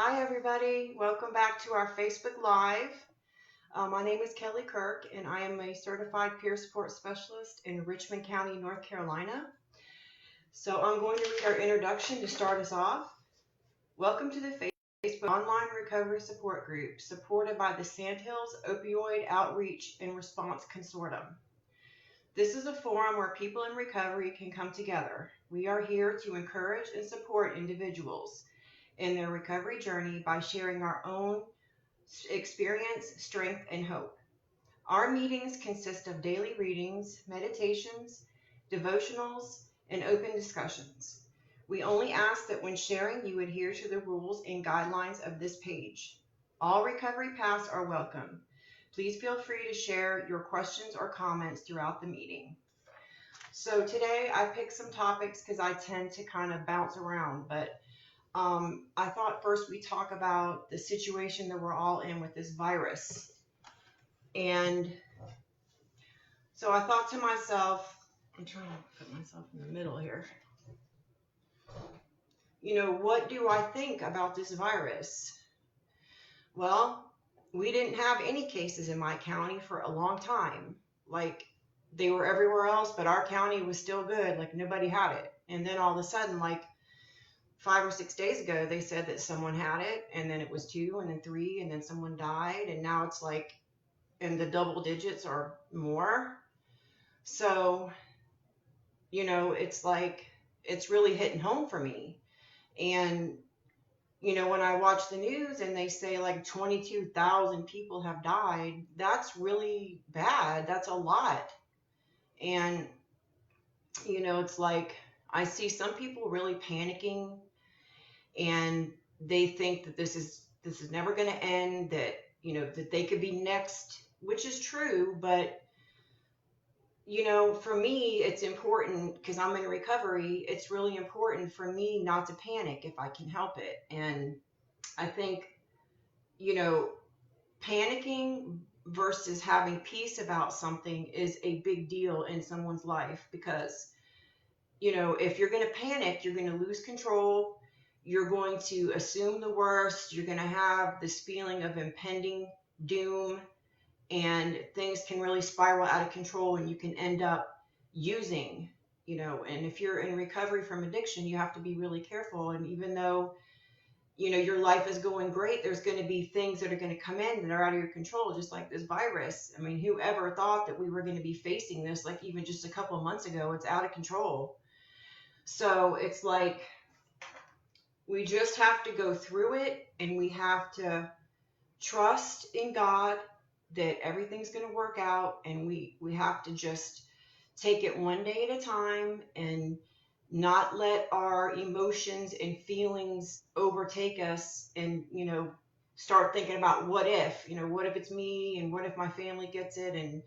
Hi, everybody. Welcome back to our Facebook Live. My name is Kelly Kirk, and I am a certified peer support specialist in Richmond County, North Carolina. So I'm going to read our introduction to start us off. Welcome to the Facebook Online Recovery Support Group, supported by the Sandhills Opioid Outreach and Response Consortium. This is a forum where people in recovery can come together. We are here to encourage and support individuals in their recovery journey by sharing our own experience, strength, and hope. Our meetings consist of daily readings, meditations, devotionals, and open discussions. We only ask that when sharing, you adhere to the rules and guidelines of this page. All recovery paths are welcome. Please feel free to share your questions or comments throughout the meeting. So today I picked some topics because I tend to kind of bounce around, but I thought first we talk about the situation that we're all in with this virus. And so I thought to myself, I'm trying to put myself in the middle here. What do I think about this virus? Well, we didn't have any cases in my county for a long time. Like, they were everywhere else, but our county was still good. Like, nobody had it. And then all of a sudden, like 5 or 6 days ago, they said that someone had it, and then it was 2, and then 3, and then someone died, and now it's like in the double digits or more. So, it's like it's really hitting home for me. And, when I watch the news and they say like 22,000 people have died, that's really bad. That's a lot. And, it's like I see some people really panicking, and they think that this is never going to end, that that they could be next, which is true. But for me, it's important because I'm in recovery. It's really important for me not to panic if I can help it. And I think, you know, panicking versus having peace about something is a big deal in someone's life because, if you're going to panic, you're going to lose control. You're going to assume the worst. You're going to have this feeling of impending doom, and things can really spiral out of control, and you can end up using, and if you're in recovery from addiction, you have to be really careful. And even though, your life is going great, there's going to be things that are going to come in that are out of your control, just like this virus. I mean, whoever thought that we were going to be facing this, like even just a couple of months ago? It's out of control. So it's like we just have to go through it, and we have to trust in God that everything's going to work out, and we have to just take it one day at a time and not let our emotions and feelings overtake us, and start thinking about what if it's me, and what if my family gets it, and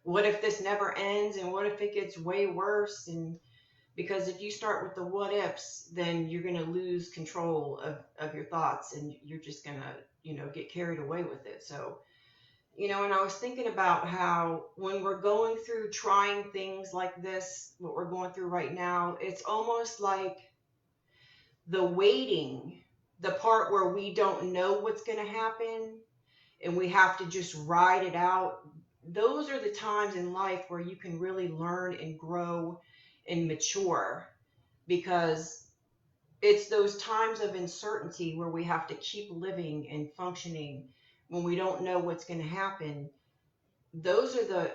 what if this never ends, and what if it gets way worse. And because if you start with the what ifs, then you're going to lose control of your thoughts, and you're just going to get carried away with it. So and I was thinking about how when we're going through trying things like this, what we're going through right now, it's almost like the waiting, the part where we don't know what's going to happen and we have to just ride it out. Those are the times in life where you can really learn and grow and mature, because it's those times of uncertainty where we have to keep living and functioning when we don't know what's going to happen. Those are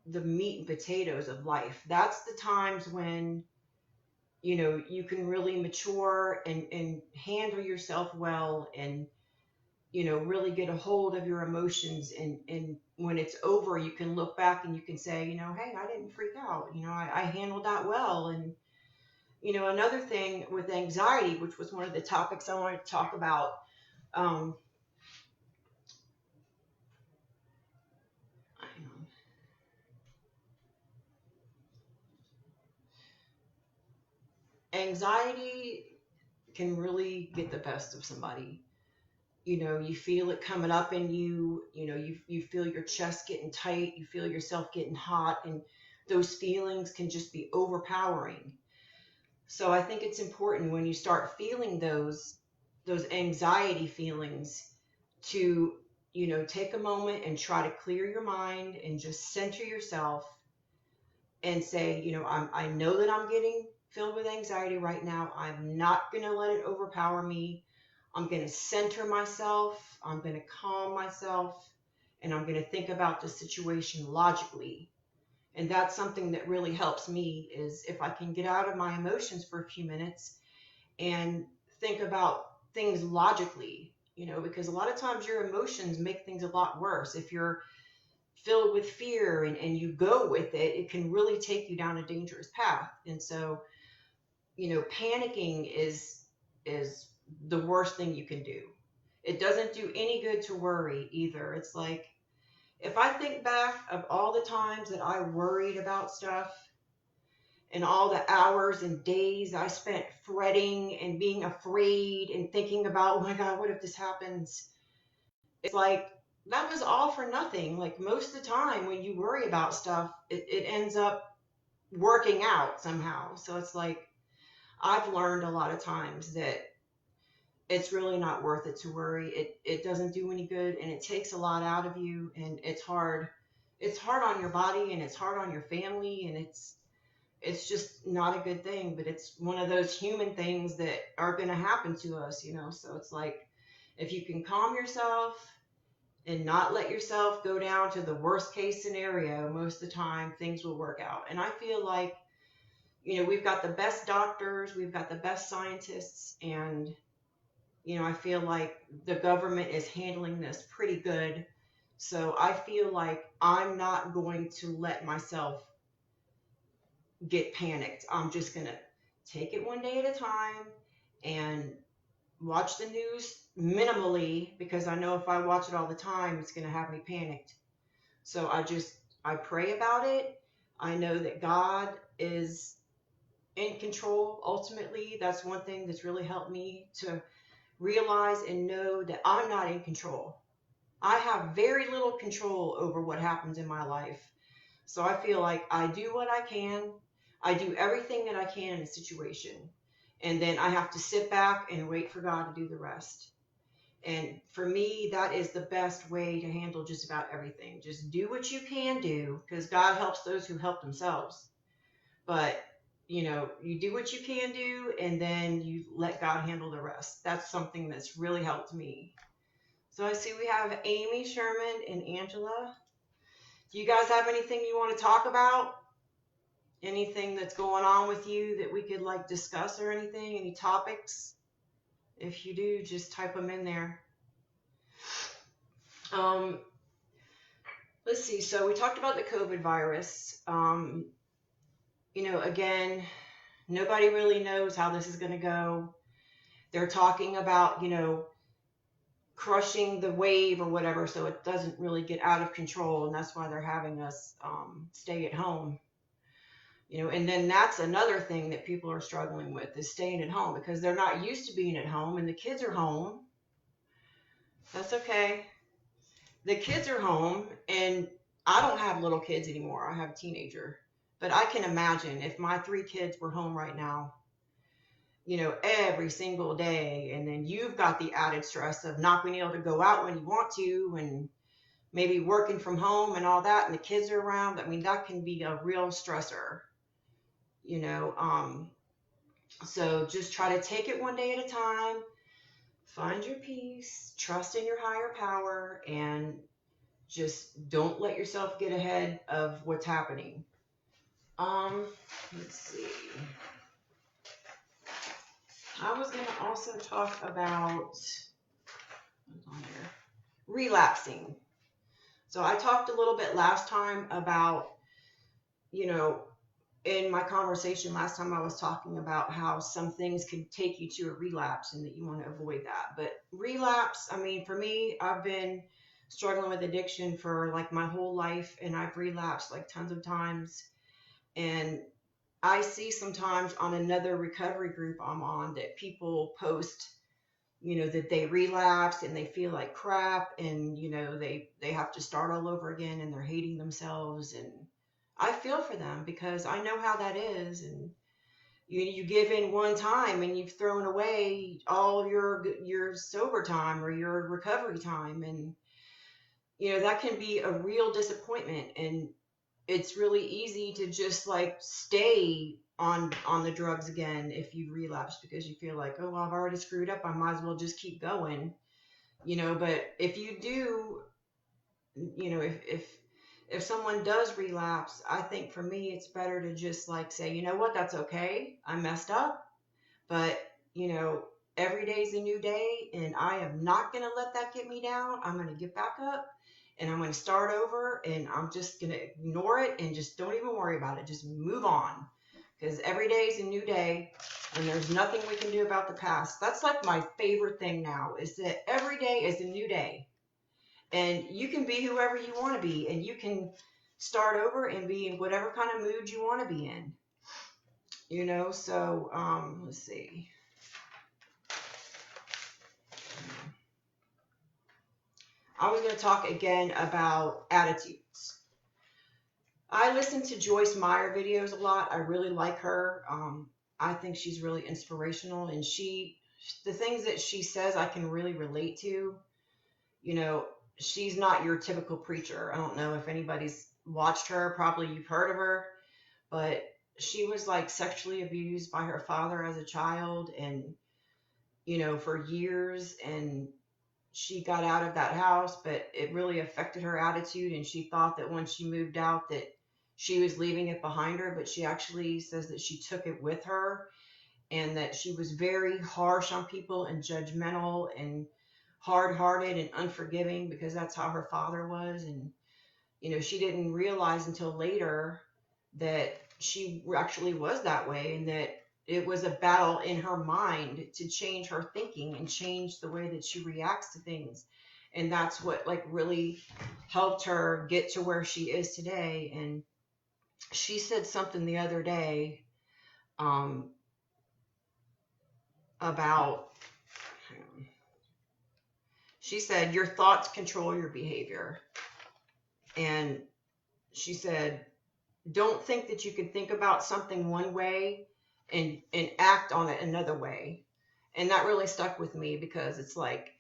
the meat and potatoes of life. That's the times when you can really mature and handle yourself well, and really get a hold of your emotions. And when it's over, you can look back and you can say, hey, I didn't freak out. I handled that well. And another thing with anxiety, which was one of the topics I wanted to talk about, um, anxiety can really get the best of somebody. You feel it coming up in you. You feel your chest getting tight, you feel yourself getting hot, and those feelings can just be overpowering. So I think it's important when you start feeling those those anxiety feelings to, take a moment and try to clear your mind and just center yourself and say, I know that I'm getting filled with anxiety right now. I'm not going to let it overpower me. I'm going to center myself. I'm going to calm myself. And I'm going to think about the situation logically. And that's something that really helps me is if I can get out of my emotions for a few minutes and think about things logically, because a lot of times your emotions make things a lot worse. If you're filled with fear and you go with it, it can really take you down a dangerous path. And so, panicking is the worst thing you can do. It doesn't do any good to worry either. It's like if I think back of all the times that I worried about stuff and all the hours and days I spent fretting and being afraid and thinking about, oh my God, what if this happens? It's like that was all for nothing. Like most of the time when you worry about stuff, it ends up working out somehow. So it's like I've learned a lot of times that it's really not worth it to worry. It doesn't do any good and it takes a lot out of you and it's hard. It's hard on your body and it's hard on your family and it's just not a good thing, but it's one of those human things that are going to happen to us. So it's like if you can calm yourself and not let yourself go down to the worst case scenario, most of the time things will work out. And I feel like, we've got the best doctors, we've got the best scientists, and, I feel like the government is handling this pretty good. So I feel like I'm not going to let myself get panicked. I'm just going to take it one day at a time and watch the news minimally because I know if I watch it all the time, it's going to have me panicked. So I pray about it. I know that God is in control ultimately. That's one thing that's really helped me to realize and know that I'm not in control. I have very little control over what happens in my life. So I feel like I do what I can. I do everything that I can in a situation. And then I have to sit back and wait for God to do the rest. And for me, that is the best way to handle just about everything. Just do what you can do because God helps those who help themselves. But, you do what you can do and then you let God handle the rest. That's something that's really helped me. So I see we have Amy, Sherman, and Angela. Do you guys have anything you want to talk about? Anything that's going on with you that we could discuss or anything? Any topics? If you do, just type them in there. Let's see. So we talked about the COVID virus. Again, nobody really knows how this is going to go. They're talking about, crushing the wave or whatever, so it doesn't really get out of control, and that's why they're having us stay at home. And then that's another thing that people are struggling with is staying at home because they're not used to being at home, and the kids are home. That's okay. The kids are home, and I don't have little kids anymore. I have a teenager. But I can imagine if my 3 kids were home right now, every single day. And then you've got the added stress of not being able to go out when you want to and maybe working from home and all that. And the kids are around. I mean, that can be a real stressor, so just try to take it one day at a time, find your peace, trust in your higher power, and just don't let yourself get ahead of what's happening. Let's see. I was going to also talk about what's on there? Relapsing. So I talked a little bit last time about, in my conversation last time I was talking about how some things could take you to a relapse and that you want to avoid that. But relapse, I mean, for me, I've been struggling with addiction for my whole life and I've relapsed tons of times. And I see sometimes on another recovery group I'm on that people post, that they relapse and they feel like crap and, they have to start all over again and they're hating themselves. And I feel for them because I know how that is. And, You give in one time and you've thrown away all your sober time or your recovery time, and that can be a real disappointment. And it's really easy to just like stay on the drugs again if you relapse, because you feel like, oh well, I've already screwed up, I might as well just keep going. But if you do, if someone does relapse, I think for me it's better to just like say, you know what, that's okay, I messed up, but you know every day's a new day, and I am not going to let that get me down. I'm going to get back up and I'm going to start over, and I'm just going to ignore it and just don't even worry about it, just move on, because every day is a new day and there's nothing we can do about the past. That's like my favorite thing now, is that every day is a new day, and you can be whoever you want to be, and you can start over and be in whatever kind of mood you want to be in. So let's see. I was going to talk again about attitudes. I listen to Joyce Meyer videos a lot. I really like her. I think she's really inspirational, and the things that she says I can really relate to. You know, she's not your typical preacher. I don't know if anybody's watched her. Probably you've heard of her, but she was like sexually abused by her father as a child, and for years, and she got out of that house, but it really affected her attitude, and she thought that when she moved out that she was leaving it behind her, but she actually says that she took it with her, and that she was very harsh on people and judgmental and hard-hearted and unforgiving, because that's how her father was. And she didn't realize until later that she actually was that way, and that it was a battle in her mind to change her thinking and change the way that she reacts to things. And that's what like really helped her get to where she is today. And she said something the other day about, she said, your thoughts control your behavior. And she said, don't think that you can think about something one way and act on it another way. And that really stuck with me, because it's like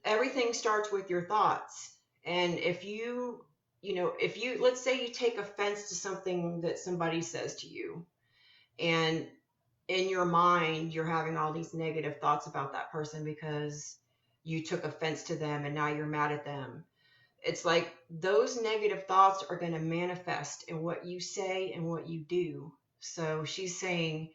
everything starts with your thoughts. And if you let's say you take offense to something that somebody says to you, and in your mind you're having all these negative thoughts about that person because you took offense to them and now you're mad at them. It's like those negative thoughts are going to manifest in what you say and what you do. So she's saying,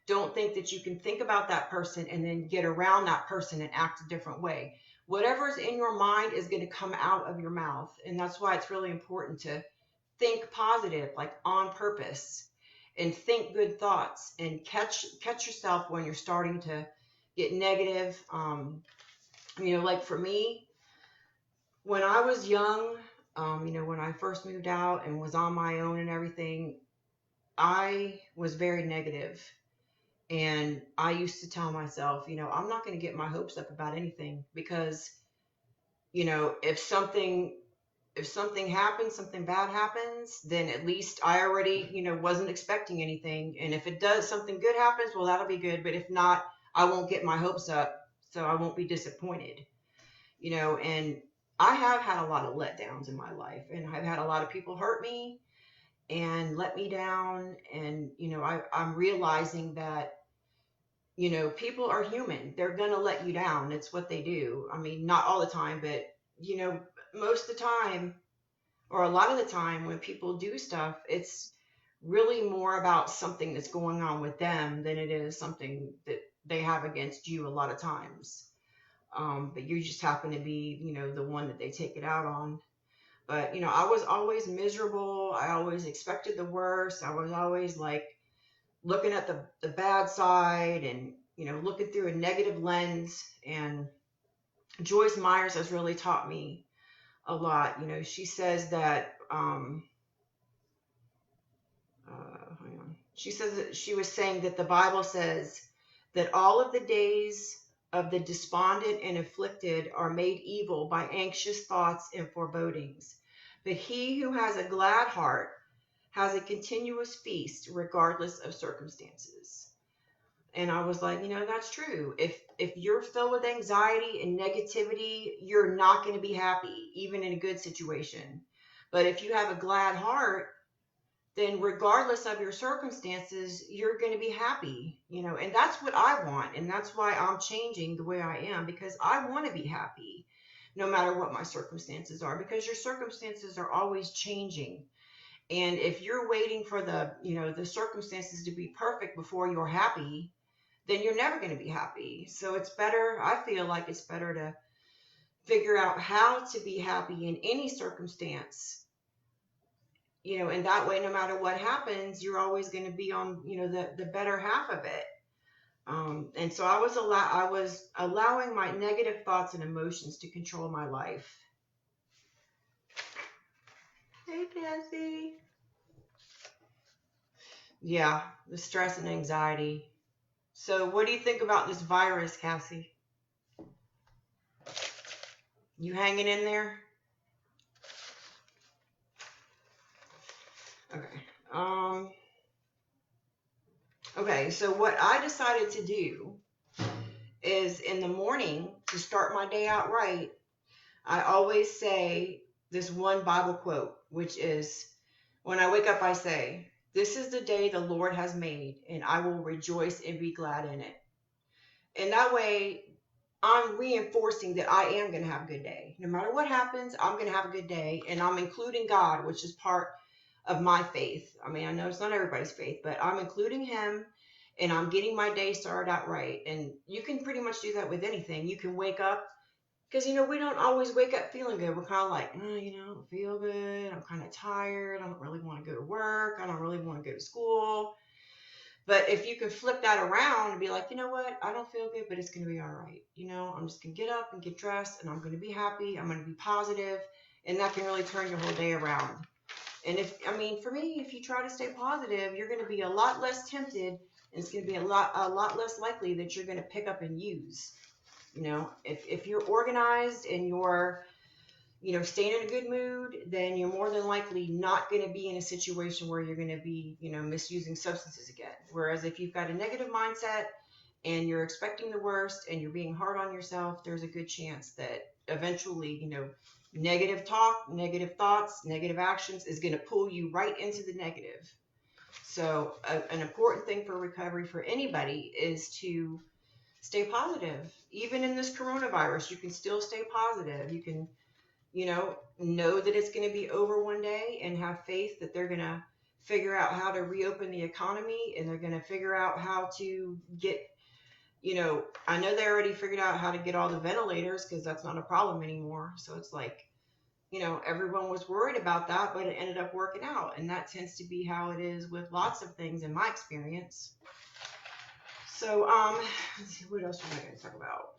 don't think that you can think about that person and then get around that person and act a different way. Whatever's in your mind is going to come out of your mouth. And that's why it's really important to think positive, like on purpose, and think good thoughts, and catch yourself when you're starting to get negative. Like for me, when I was young, when I first moved out and was on my own and everything, I was very negative. And I used to tell myself, I'm not going to get my hopes up about anything, because, if something happens, something bad happens, then at least I already, wasn't expecting anything. And if it does, something good happens, well, that'll be good. But if not, I won't get my hopes up, so I won't be disappointed. And I have had a lot of letdowns in my life, and I've had a lot of people hurt me and let me down. And, I'm realizing that, people are human. They're going to let you down. It's what they do. I mean, not all the time, but, most of the time, or a lot of the time when people do stuff, it's really more about something that's going on with them than it is something that they have against you a lot of times. But you just happen to be, the one that they take it out on. But, I was always miserable. I always expected the worst. I was always like looking at the bad side, and, looking through a negative lens. And Joyce Myers has really taught me a lot. She says that, hang on. She says that she was saying that the Bible says that all of the days of the despondent and afflicted are made evil by anxious thoughts and forebodings. But he who has a glad heart has a continuous feast regardless of circumstances. And I was like, that's true. If you're filled with anxiety and negativity, you're not going to be happy, even in a good situation. But if you have a glad heart, then regardless of your circumstances, you're going to be happy, and that's what I want. And that's why I'm changing the way I am, because I want to be happy no matter what my circumstances are, because your circumstances are always changing. And if you're waiting for the circumstances to be perfect before you're happy, then you're never going to be happy. So it's better, I feel like it's better to figure out how to be happy in any circumstance, and that way, no matter what happens, you're always going to be on, the better half of it. And so I was allowing my negative thoughts and emotions to control my life. Hey, Pansy. Yeah, the stress and anxiety. So what do you think about this virus, Cassie? You hanging in there? Okay. Okay, so what I decided to do is in the morning, to start my day out right, I always say this one Bible quote, which is, when I wake up, I say, "This is the day the Lord has made, and I will rejoice and be glad in it." And that way, I'm reinforcing that I am going to have a good day. No matter what happens, I'm going to have a good day. And I'm including God, which is part of my faith. I mean, I know it's not everybody's faith, but I'm including Him, and I'm getting my day started out right. And you can pretty much do that with anything. You can wake up, because, we don't always wake up feeling good. We're kind of like, I don't feel good. I'm kind of tired. I don't really want to go to work. I don't really want to go to school. But if you can flip that around and be like, you know what? I don't feel good, but it's going to be all right. I'm just going to get up and get dressed, and I'm going to be happy. I'm going to be positive, and that can really turn your whole day around. And for me, if you try to stay positive, you're going to be a lot less tempted, and it's going to be a lot less likely that you're going to pick up and use. If you're organized and you're, staying in a good mood, then you're more than likely not going to be in a situation where you're going to be, misusing substances again. Whereas if you've got a negative mindset and you're expecting the worst and you're being hard on yourself, there's a good chance that eventually, negative talk, negative thoughts, negative actions is going to pull you right into the negative. So an important thing for recovery for anybody is to stay positive. Even in this coronavirus, you can still stay positive. You can, know that it's going to be over one day, and have faith that they're going to figure out how to reopen the economy, and they're going to figure out how to get, I know they already figured out how to get all the ventilators, because that's not a problem anymore. So it's like, everyone was worried about that, but it ended up working out. And that tends to be how it is with lots of things in my experience. So, let's see, what else am I going to talk about?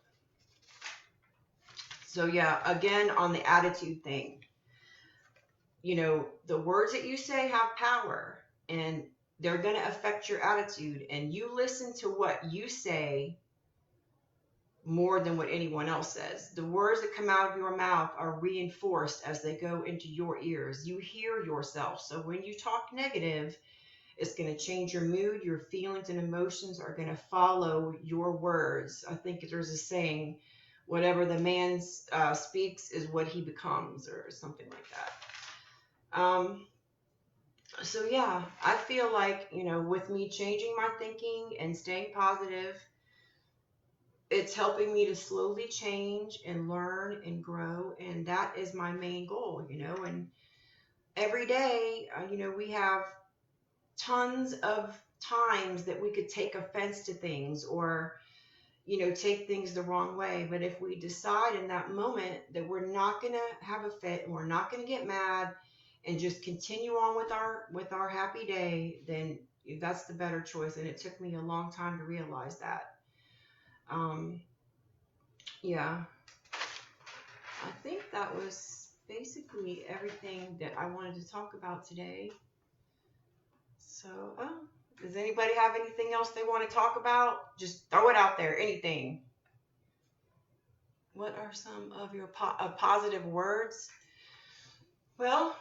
So yeah, again, on the attitude thing, the words that you say have power, and they're going to affect your attitude, and you listen to what you say more than what anyone else says. The words that come out of your mouth are reinforced as they go into your ears. You hear yourself. So when you talk negative, it's going to change your mood. Your feelings and emotions are going to follow your words. I think there's a saying, whatever the man speaks is what he becomes, or something like that. So yeah, I feel like, with me changing my thinking and staying positive, it's helping me to slowly change and learn and grow. And that is my main goal, and every day, we have tons of times that we could take offense to things, or take things the wrong way. But if we decide in that moment that we're not going to have a fit, and we're not going to get mad, and just continue on with our happy day, then that's the better choice. And it took me a long time to realize that. Yeah, I think that was basically everything that I wanted to talk about today. So, does anybody have anything else they want to talk about? Just throw it out there, anything. What are some of your positive words? Well,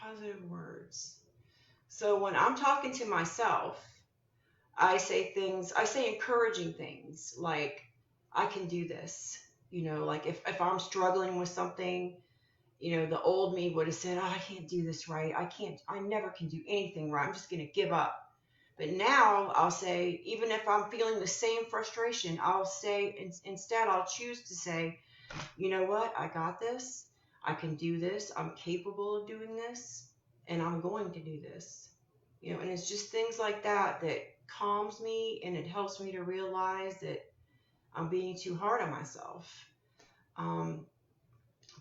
Positive words. So when I'm talking to myself, I say encouraging things like, I can do this. Like if I'm struggling with something, the old me would have said, oh, I can't do this right. I never can do anything right. I'm just going to give up. But now I'll say, even if I'm feeling the same frustration, I'll say, instead, I'll choose to say, you know what? I got this. I can do this. I'm capable of doing this. And I'm going to do this. And it's just things like that that calms me and it helps me to realize that I'm being too hard on myself. Um,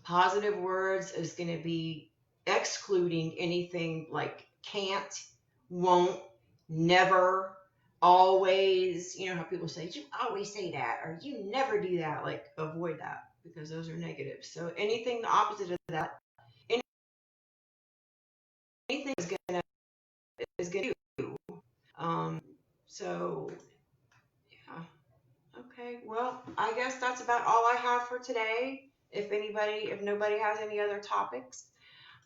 Positive words is going to be excluding anything like can't, won't, never, always. You know how people say, you always say that, or you never do that. Like, avoid that because those are negatives. So anything the opposite of that, anything is gonna do. Um, so yeah. Okay. Well, I guess that's about all I have for today. If nobody has any other topics.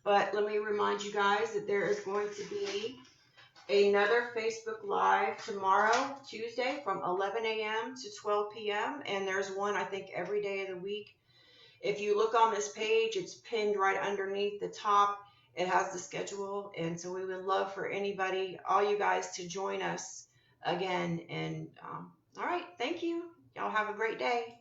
But let me remind you guys that there is going to be another Facebook Live tomorrow, Tuesday, from 11 a.m. to 12 p.m. And there's one, I think, every day of the week. If you look on this page, it's pinned right underneath the top. It has the schedule. And so we would love for anybody, all you guys, to join us again. And all right, thank you. Y'all have a great day.